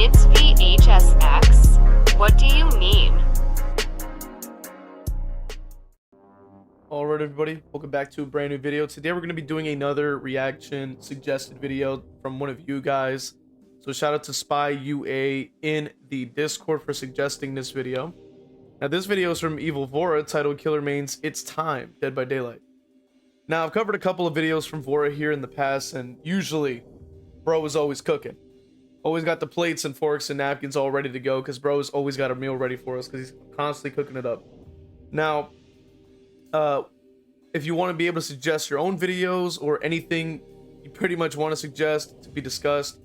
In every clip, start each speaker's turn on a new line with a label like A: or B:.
A: It's v.h.s.x. What do you mean?
B: Alright everybody, welcome back to a brand new video. Today we're going to be doing another reaction suggested video from one of you guys. So shout out to Spy UA in the Discord for suggesting this video. Now this video is from Evilvora titled Killer Main's It's Time, Dead by Daylight. Now I've covered a couple of videos from Vora here in the past, and usually bro is always cooking. Always got the plates and forks and napkins all ready to go because bro's always got a meal ready for us because he's constantly cooking it up. Now if you want to be able to suggest your own videos or anything you pretty much want to suggest to be discussed,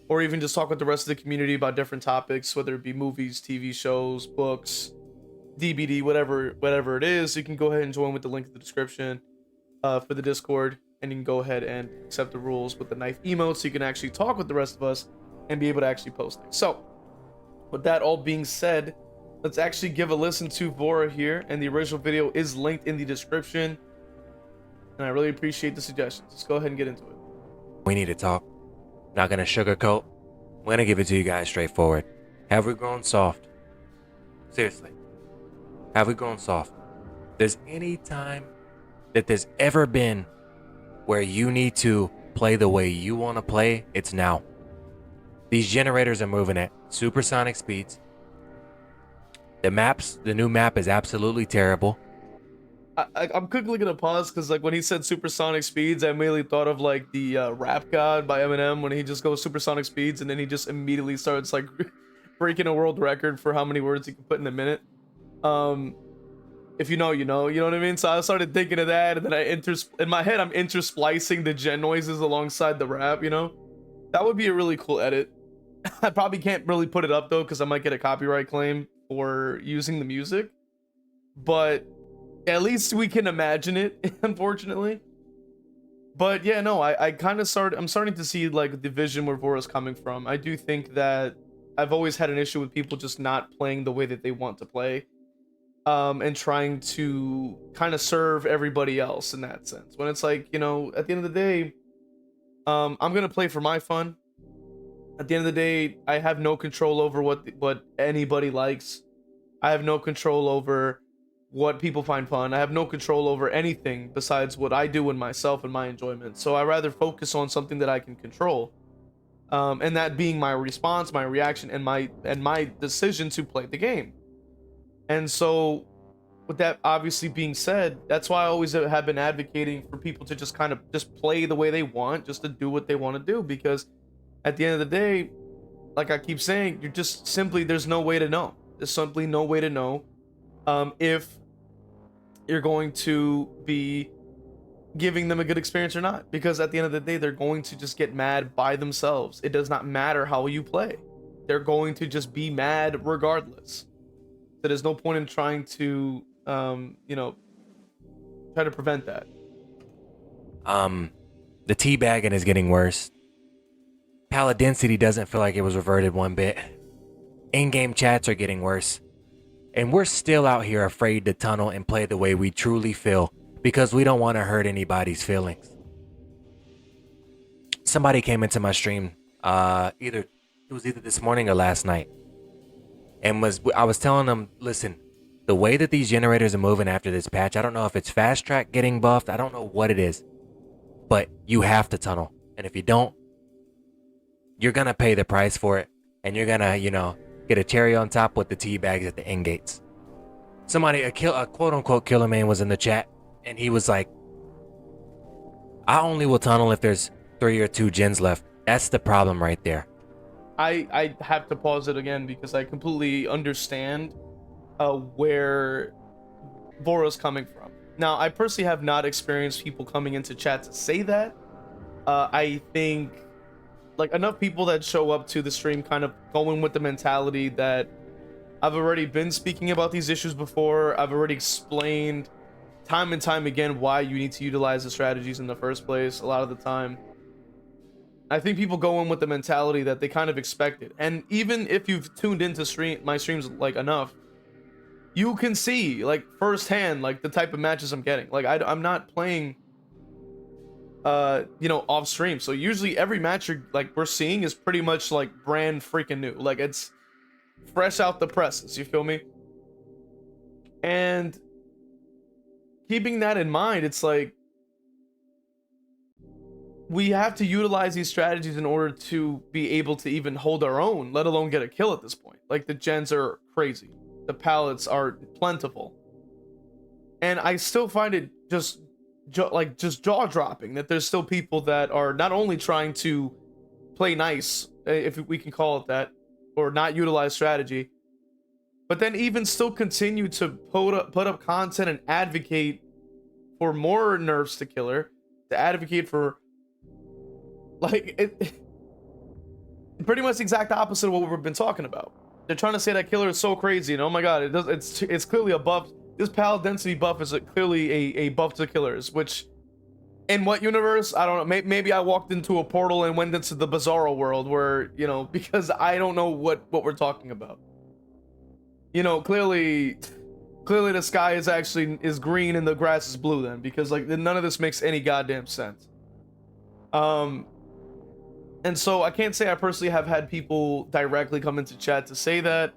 B: or even just talk with the rest of the community about different topics, whether it be movies, TV shows, books, DBD, whatever it is, you can go ahead and join with the link in the description for the Discord, and you can go ahead and accept the rules with the knife emote so you can actually talk with the rest of us and be able to actually post things. So with that all being said, let's actually give a listen to Vora here, and the original video is linked in the description, and I really appreciate the suggestions. Let's go ahead and get into it.
C: We need to talk. Not gonna sugarcoat. I'm gonna give it to you guys straightforward. Have we grown soft? Seriously. Have we grown soft? There's any time that there's ever been where you need to play the way you want to play, it's now. These generators are moving at supersonic speeds. The new map is absolutely terrible.
B: I'm quickly gonna pause because like when he said supersonic speeds, I immediately thought of like the Rap God by Eminem when he just goes supersonic speeds and then he just immediately starts like breaking a world record for how many words he can put in a minute. If you know, you know what I mean? So I started thinking of that, and then in my head I'm intersplicing the gen noises alongside the rap, you know? That would be a really cool edit. I probably can't really put it up though because I might get a copyright claim for using the music, but at least we can imagine it, unfortunately. But yeah, no, I'm starting to see like the vision where Vora's coming from. I do think that I've always had an issue with people just not playing the way that they want to play, and trying to kind of serve everybody else in that sense, when it's like, you know, at the end of the day, I'm gonna play for my fun. At the end of the day, I have no control over what anybody likes. I have no control over what people find fun. I have no control over anything besides what I do in myself and my enjoyment. So I rather focus on something that I can control, and that being my response, my reaction, and my decision to play the game. And so with that obviously being said, that's why I always have been advocating for people to just kind of just play the way they want, just to do what they want to do, because at the end of the day, like I keep saying, you're just simply, there's no way to know. There's simply no way to know if you're going to be giving them a good experience or not, because at the end of the day, they're going to just get mad by themselves. It does not matter how you play. They're going to just be mad regardless. So there's no point in trying to, you know, try to prevent that.
C: The teabagging is getting worse. Palette density doesn't feel like it was reverted one bit. In-game chats are getting worse. And we're still out here afraid to tunnel and play the way we truly feel because we don't want to hurt anybody's feelings. Somebody came into my stream, it was either this morning or last night, and I was telling them, listen, the way that these generators are moving after this patch, I don't know if it's fast track getting buffed, I don't know what it is, but you have to tunnel. And if you don't, you're gonna pay the price for it, and you're gonna, you know, get a cherry on top with the tea bags at the end gates. Somebody, a quote-unquote killer man was in the chat, and he was like, I only will tunnel if there's 3 or 2 gens left. That's the problem right there.
B: I have to pause it again because I completely understand where Vora's coming from. Now, I personally have not experienced people coming into chat to say that. I think like enough people that show up to the stream kind of going with the mentality that I've already been speaking about these issues before. I've already explained time and time again why you need to utilize the strategies in the first place. A lot of the time, I think people go in with the mentality that they kind of expected. And even if you've tuned into my streams like enough, you can see like firsthand like the type of matches I'm getting. Like I'm not playing you know, off stream. So usually every match we're seeing is pretty much like brand freaking new. Like it's fresh out the presses, you feel me? And keeping that in mind, it's like we have to utilize these strategies in order to be able to even hold our own, let alone get a kill at this point. Like the gens are crazy, the pallets are plentiful, and I still find it just jaw-dropping that there's still people that are not only trying to play nice, if we can call it that, or not utilize strategy, but then even still continue to put up content and advocate for more nerfs to killer, to advocate for like it pretty much the exact opposite of what we've been talking about. They're trying to say that killer is so crazy, and oh my god, it's clearly a buff. This pal density buff is clearly a buff to killers, which in what universe? I don't know. Maybe I walked into a portal and went into the Bizarro world where, you know, because I don't know what we're talking about. You know, clearly the sky is green and the grass is blue then, because like none of this makes any goddamn sense. And so I can't say I personally have had people directly come into chat to say that.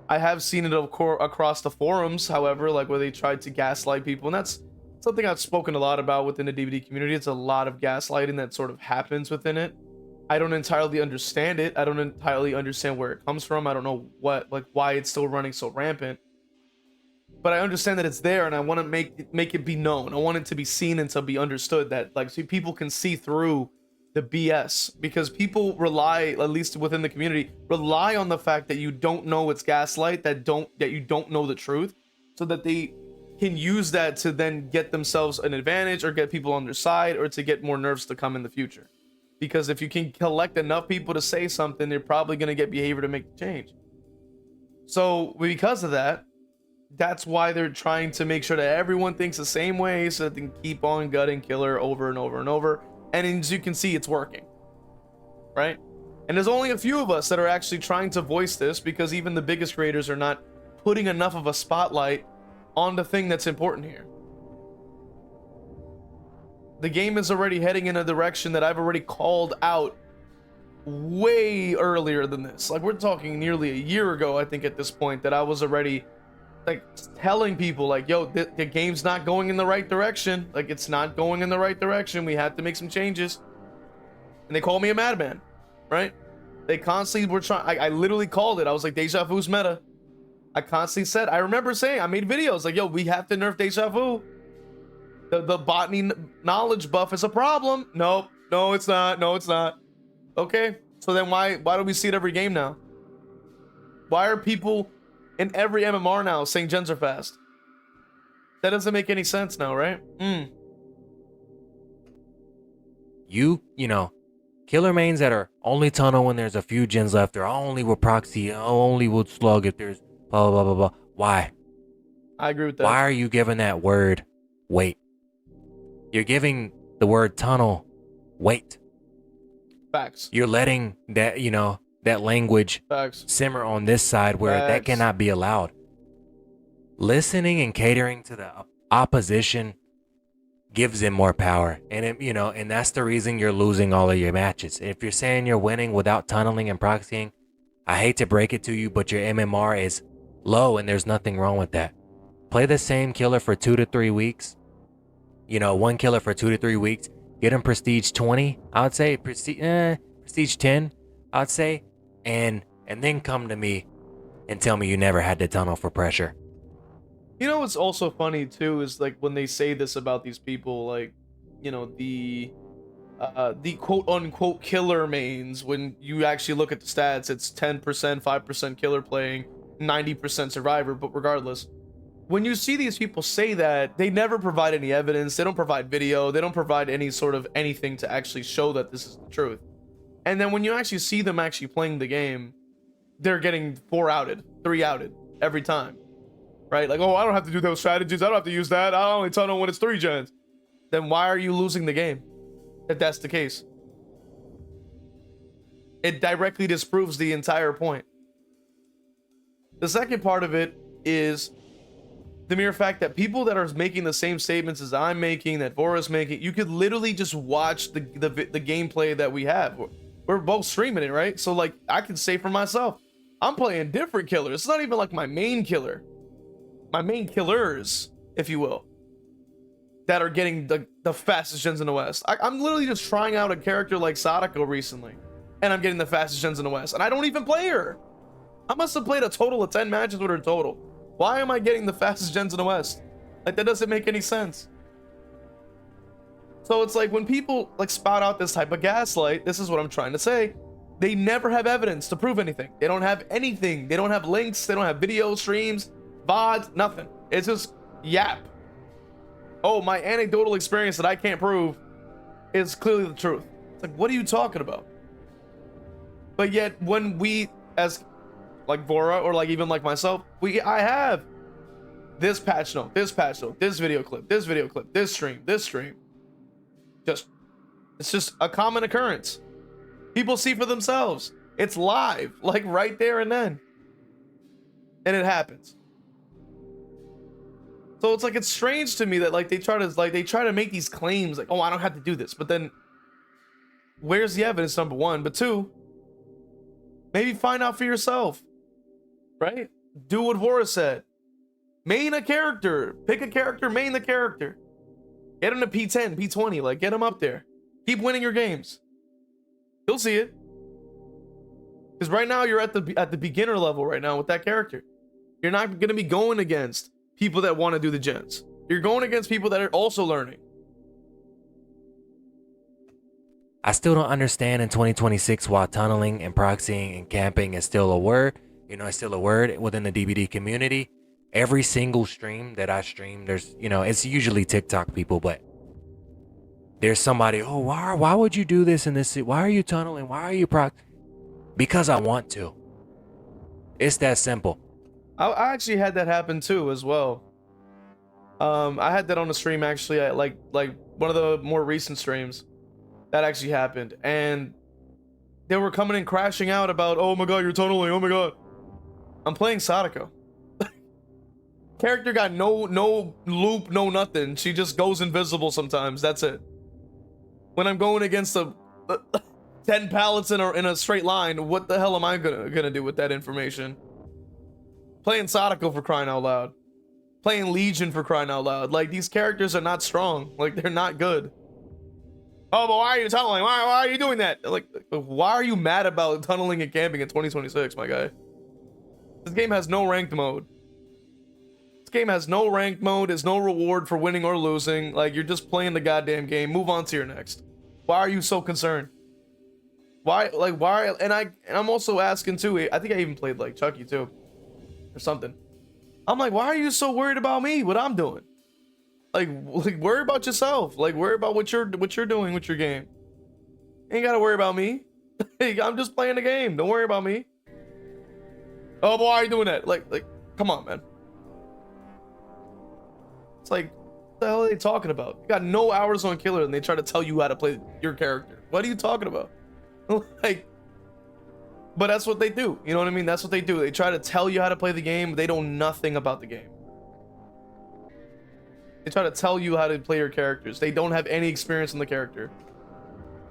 B: I have seen it across the forums, however, like where they tried to gaslight people, and that's something I've spoken a lot about within the DBD community. It's a lot of gaslighting that sort of happens within it. I don't entirely understand it. I don't entirely understand where it comes from. I don't know why it's still running so rampant. But I understand that it's there, and I want to make it be known. I want it to be seen and to be understood that like people can see through the BS, because people rely, at least within the community, rely on the fact that you don't know it's gaslight, that you don't know the truth, so that they can use that to then get themselves an advantage or get people on their side or to get more nerfs to come in the future. Because if you can collect enough people to say something, they're probably going to get behavior to make the change. So because of that, that's why they're trying to make sure that everyone thinks the same way, so that they can keep on gutting killer over and over and over. And as you can see, it's working, right? And there's only a few of us that are actually trying to voice this, because even the biggest creators are not putting enough of a spotlight on the thing that's important here. The game is already heading in a direction that I've already called out way earlier than this. Like, we're talking nearly a year ago, I think, at this point, that I was already like telling people like, yo, the game's not going in the right direction. Like, it's not going in the right direction. We have to make some changes. And they call me a madman, right? They constantly were trying. I literally called it. I was like, deja vu's meta. I constantly said, I remember saying, I made videos like, yo, we have to nerf deja vu. The botany knowledge buff is a problem. Nope. No, it's not. No, it's not. Okay. So then why do we see it every game now? Why are people in every MMR now saying gens are fast? That doesn't make any sense now, right?
C: You know, killer mains that are only tunnel when there's a few gens left, or only will proxy, only will slug if there's blah, blah, blah, blah. Why?
B: I agree with that.
C: Why are you giving that word weight? You're giving the word tunnel weight.
B: Facts.
C: You're letting that, you know, that language
B: Facts.
C: simmer on this side where
B: Facts.
C: that cannot be allowed. Listening and catering to the opposition gives them more power, and it, you know, and that's the reason you're losing all of your matches. If you're saying you're winning without tunneling and proxying, I hate to break it to you, but your MMR is low, and there's nothing wrong with that. Play the same killer for 2 to 3 weeks. You know, one killer for 2 to 3 weeks. Get him prestige 20, I would say. Prestige 10, I would say. And then come to me and tell me you never had to tunnel for pressure.
B: You know what's also funny too is like when they say this about these people, like, you know, the quote unquote killer mains, when you actually look at the stats, it's 10%, 5% killer playing, 90% survivor. But regardless, when you see these people say that, they never provide any evidence, they don't provide video, they don't provide any sort of anything to actually show that this is the truth. And then when you actually see them actually playing the game, they're getting 4 outed, 3 outed every time, right? Like, oh, I don't have to do those strategies, I don't have to use that, I only tunnel when it's 3 gens. Then why are you losing the game if that's the case? It directly disproves the entire point. The second part of it is the mere fact that people that are making the same statements as I'm making, that Vora's making, you could literally just watch the gameplay that we have. We're both streaming it, right? So like, I can say for myself, I'm playing different killers. It's not even like my main killer, my main killers, if you will, that are getting the fastest gens in the West. I'm literally just trying out a character like Sadako recently, and I'm getting the fastest gens in the West, and I don't even play her. I must have played a total of 10 matches with her total. Why am I getting the fastest gens in the West? Like, that doesn't make any sense. So it's like, when people like spout out this type of gaslight, this is what I'm trying to say. They never have evidence to prove anything. They don't have anything. They don't have links. They don't have video streams, VODs, nothing. It's just yap. Oh, my anecdotal experience that I can't prove is clearly the truth. It's like, what are you talking about? But yet, when we, as like Vora, or like even like myself, I have this patch note, this patch note, this video clip, this video clip, this stream. It's just a common occurrence. People see for themselves. It's live, like right there and then. And it happens. So it's like, it's strange to me that like they try to make these claims like, oh, I don't have to do this. But then where's the evidence, number one? But two, maybe find out for yourself. Right? Do what Vora said. Main a character. Pick a character, main the character. Get him to P10, P20, like get him up there. Keep winning your games. You'll see it. Because right now you're at the beginner level right now with that character. You're not gonna be going against people that want to do the gens. You're going against people that are also learning.
C: I still don't understand in 2026 why tunneling and proxying and camping is still a word. You know, it's still a word within the DBD community. Every single stream that I stream, there's, you know, it's usually TikTok people, but there's somebody, oh, why would you do this in this? Why are you tunneling? Why are you Because I want to. It's that simple.
B: I actually had that happen too as well. I had that on the stream actually, at like one of the more recent streams. That actually happened, and they were coming and crashing out about, oh my god, you're tunneling, oh my god. I'm playing Sadako. Character got no loop, no nothing. She just goes invisible sometimes. That's it. When I'm going against 10 pallets in a straight line, what the hell am I gonna do with that information? Playing Sadako, for crying out loud. Playing Legion, for crying out loud. Like, these characters are not strong. Like, they're not good. Oh, but why are you tunneling? Why are you doing that? Like, why are you mad about tunneling and camping in 2026, my guy? This game has no ranked mode. This game has no ranked mode. There's no reward for winning or losing. Like, you're just playing the goddamn game. Move on to your next. Why are you so concerned? Why? Like, why? And I'm also asking too. I think I even played like Chucky too, or something. I'm like, why are you so worried about me? What I'm doing? Like worry about yourself. Like, worry about what you're doing with your game. You ain't gotta worry about me. I'm just playing the game. Don't worry about me. Oh, boy, why are you doing that? Like, come on, man. It's like, what the hell are they talking about? You got no hours on Killer, and they try to tell you how to play your character. What are you talking about? Like, but that's what they do. You know what I mean? That's what they do. They try to tell you how to play the game, but they know nothing about the game. They try to tell you how to play your characters. They don't have any experience in the character.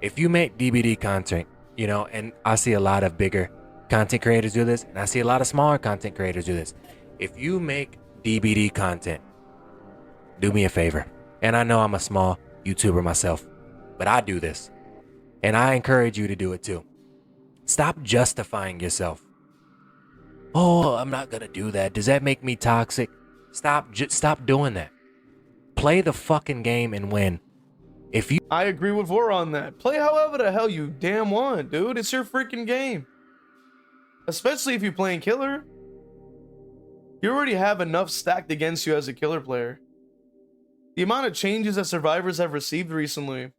C: If you make DBD content, you know, and I see a lot of bigger content creators do this, and I see a lot of smaller content creators do this. If you make DBD content, do me a favor. And I know I'm a small YouTuber myself, but I do this. And I encourage you to do it too. Stop justifying yourself. Oh, I'm not gonna do that. Does that make me toxic? Stop doing that. Play the fucking game and win. If you
B: I agree with Vora on that. Play however the hell you damn want, dude. It's your freaking game. Especially if you're playing Killer. You already have enough stacked against you as a Killer player. The amount of changes that survivors have received recently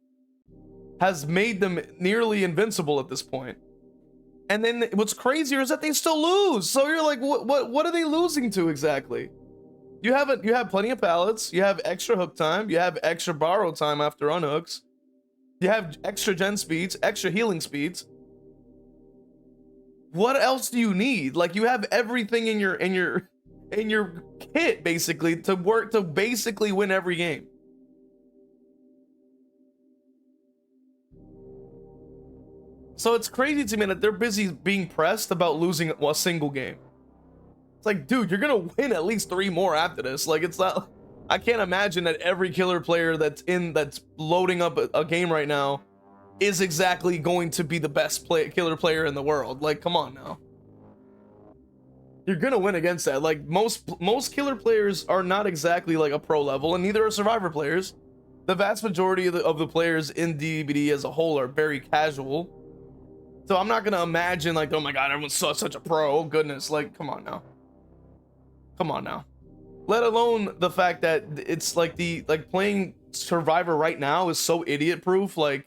B: has made them nearly invincible at this point. And then what's crazier is that they still lose. So you're like, what are they losing to exactly? You have plenty of pallets, you have extra hook time, you have extra borrow time after unhooks, you have extra gen speeds, extra healing speeds. What else do you need? Like, you have everything in your in your kit basically to work to basically win every game. So it's crazy to me that they're busy being pressed about losing a single game. It's like, dude, you're gonna win at least 3 more after this. Like, it's not, I can't imagine that every killer player that's loading up a game right now is exactly going to be the best killer player in the world. Like, come on now. You're gonna win against that. Like, most killer players are not exactly like a pro level, and neither are survivor players. The vast majority of the players in DBD as a whole are very casual. So I'm not gonna imagine like, oh my god, everyone's such a pro. Oh goodness, like, come on now. Come on now. Let alone the fact that it's like playing survivor right now is so idiot proof. Like,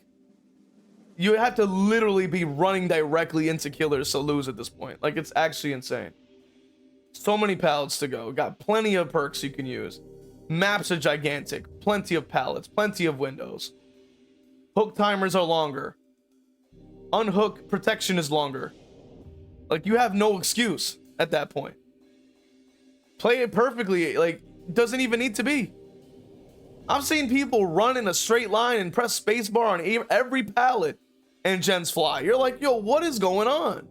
B: you have to literally be running directly into killers to lose at this point. Like, it's actually insane. So many pallets to go. Got plenty of perks you can use. Maps are gigantic. Plenty of pallets. Plenty of windows. Hook timers are longer. Unhook protection is longer. Like, you have no excuse at that point. Play it perfectly. Like, doesn't even need to be. I've seen people run in a straight line and press spacebar on every pallet and gens fly. You're like, yo, what is going on?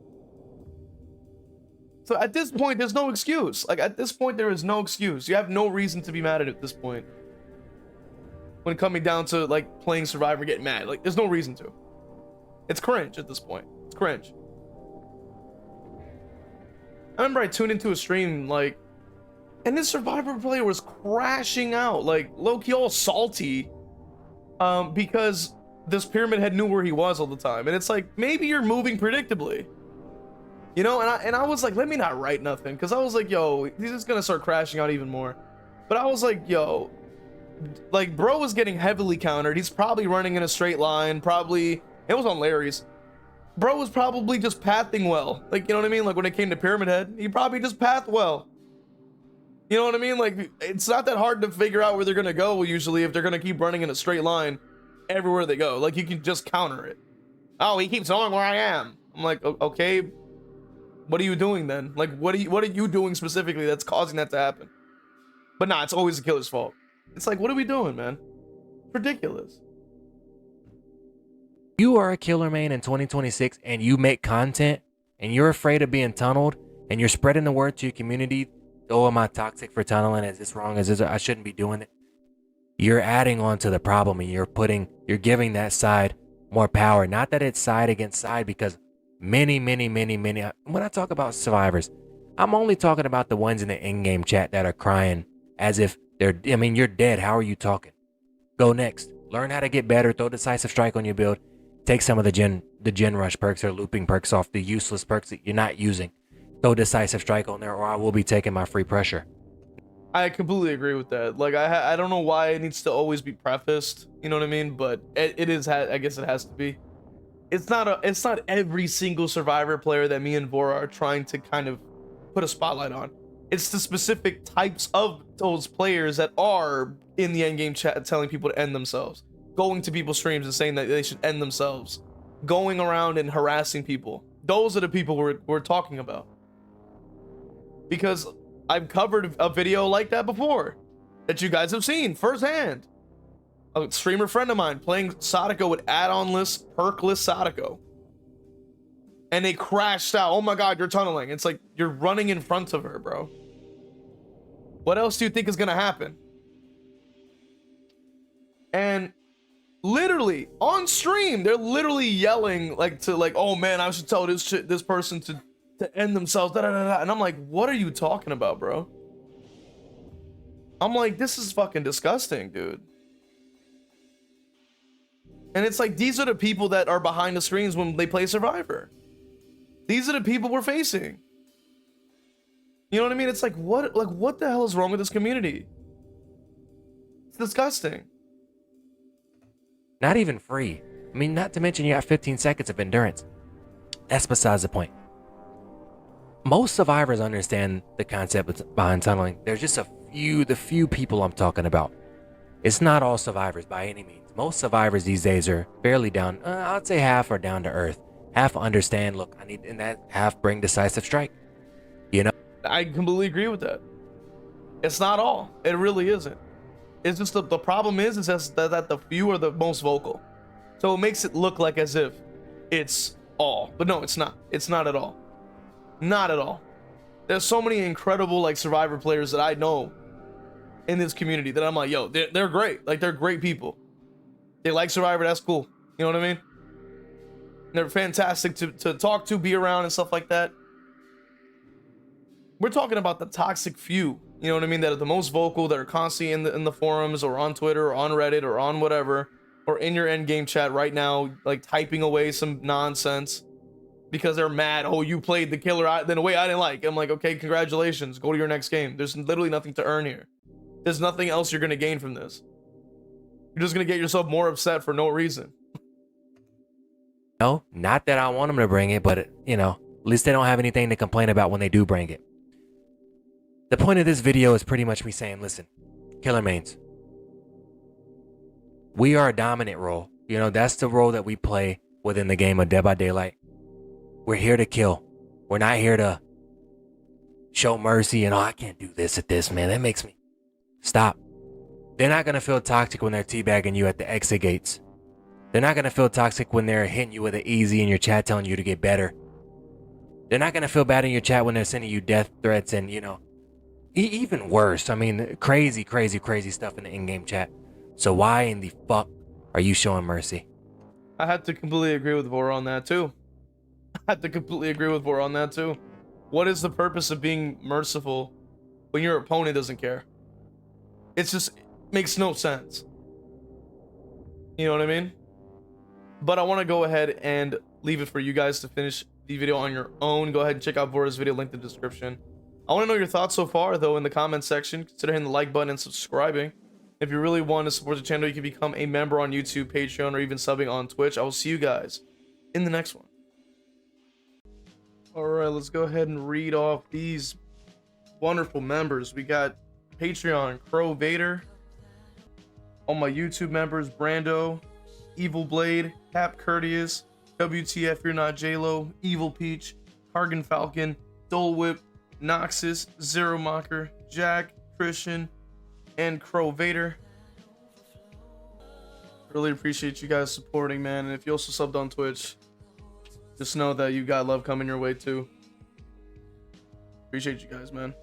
B: So at this point, there's no excuse. Like, at this point, there is no excuse. You have no reason to be mad at this point. When coming down to, like, playing Survivor, getting mad. Like, there's no reason to. It's cringe at this point. It's cringe. I remember I tuned into a stream, like, and this Survivor player was crashing out, like, low-key all salty, because this pyramid head knew where he was all the time. And it's like, maybe you're moving predictably. You know, and I was like, let me not write nothing, because I was like, yo, he's just gonna start crashing out even more. But I was like, yo, like, bro was getting heavily countered. He's probably running in a straight line, probably, it was on Larry's. Bro was probably just pathing well. Like, you know what I mean? Like, when it came to Pyramid Head, he probably just pathed well. You know what I mean? Like, it's not that hard to figure out where they're gonna go usually if they're gonna keep running in a straight line everywhere they go. Like, you can just counter it. Oh, he keeps going where I am. I'm like, okay, what are you doing then? Like, what are you doing specifically that's causing that to happen? But nah, it's always the killer's fault. It's like, what are we doing, man? Ridiculous.
C: You are a killer main in 2026 and you make content and you're afraid of being tunneled and you're spreading the word to your community. Oh, am I toxic for tunneling? Is this wrong? Is this, I shouldn't be doing it. You're adding on to the problem and you're giving that side more power. Not that it's side against side, because many, when I talk about survivors, I'm only talking about the ones in the in-game chat that are crying as if you're dead. How are you talking? Go next. Learn how to get better. Throw decisive strike on your build. Take some of the gen rush perks or looping perks off, the useless perks that you're not using. Throw decisive strike on there, or I will be taking my free pressure.
B: I completely agree with that. Like, I don't know why it needs to always be prefaced, you know what I mean? But it is, I guess it has to be. It's not every single survivor player that me and Vora are trying to kind of put a spotlight on. It's the specific types of those players that are in the endgame chat telling people to end themselves, going to people's streams and saying that they should end themselves, going around and harassing people. Those are the people we're talking about. Because I've covered a video like that before that you guys have seen firsthand. A streamer friend of mine playing Sadako with add-on-less, perkless Sadako. And they crashed out. Oh my god, you're tunneling. It's like, you're running in front of her, bro. What else do you think is gonna happen? And literally, on stream, they're literally yelling, like, oh man, I should tell this person to end themselves, da, da, da, da. And I'm like, what are you talking about, bro? I'm like, this is fucking disgusting, dude. And it's like, these are the people that are behind the screens when they play Survivor. These are the people we're facing. You know what I mean? It's like, what the hell is wrong with this community? It's disgusting.
C: Not even free. I mean, not to mention you got 15 seconds of endurance. That's besides the point. Most survivors understand the concept behind tunneling. There's just the few people I'm talking about. It's not all survivors by any means. Most survivors these days are fairly down. I'd say half are down to earth. Half understand, look, I need, in that half bring decisive strike. You know?
B: I completely agree with that. It's not all. It really isn't. It's just the problem is that the few are the most vocal. So it makes it look like as if it's all. But no, it's not. It's not at all. Not at all. There's so many incredible like Survivor players that I know in this community that I'm like, yo, they're great. Like, they're great people. They like Survivor. That's cool. You know what I mean? They're fantastic to talk to, be around, and stuff like that. We're talking about the toxic few. You know what I mean? That are the most vocal, that are constantly in the forums or on Twitter or on Reddit or on whatever, or in your end game chat right now, like typing away some nonsense because they're mad. Oh, you played the killer then a way I didn't like. I'm like, okay, congratulations. Go to your next game. There's literally nothing to earn here. There's nothing else you're gonna gain from this. You're just gonna get yourself more upset for no reason.
C: No, not that I want them to bring it, but you know, at least they don't have anything to complain about when they do bring it. The point of this video is pretty much me saying, listen, Killer Mains, we are a dominant role. You know, that's the role that we play within the game of Dead by Daylight. We're here to kill. We're not here to show mercy and, oh, I can't do this at this, man. That makes me... Stop. They're not going to feel toxic when they're teabagging you at the exit gates. They're not going to feel toxic when they're hitting you with an easy in your chat telling you to get better. They're not going to feel bad in your chat when they're sending you death threats and, you know, even worse. I mean, crazy stuff in the in-game chat. So why in the fuck are you showing mercy?
B: I had to completely agree with Vora on that too. What is the purpose of being merciful when your opponent doesn't care? It's just, it makes no sense. You know what I mean? But I want to go ahead and leave it for you guys to finish the video on your own. Go ahead and check out Vora's video, link in the description. I want to know your thoughts so far, though, in the comment section. Consider hitting the like button and subscribing. If you really want to support the channel, you can become a member on YouTube, Patreon, or even subbing on Twitch. I will see you guys in the next one. All right, let's go ahead and read off these wonderful members. We got Patreon, Crow Vader. All my YouTube members, Brando, Evil Blade, Cap Courteous, WTF You're Not J-Lo, Evil Peach, Hargan Falcon, Dole Whip, Noxus, Zero Mocker, Jack, Christian, and Crow Vader. Really appreciate you guys supporting, man. And if you also subbed on Twitch, just know that you got love coming your way too. Appreciate you guys, man.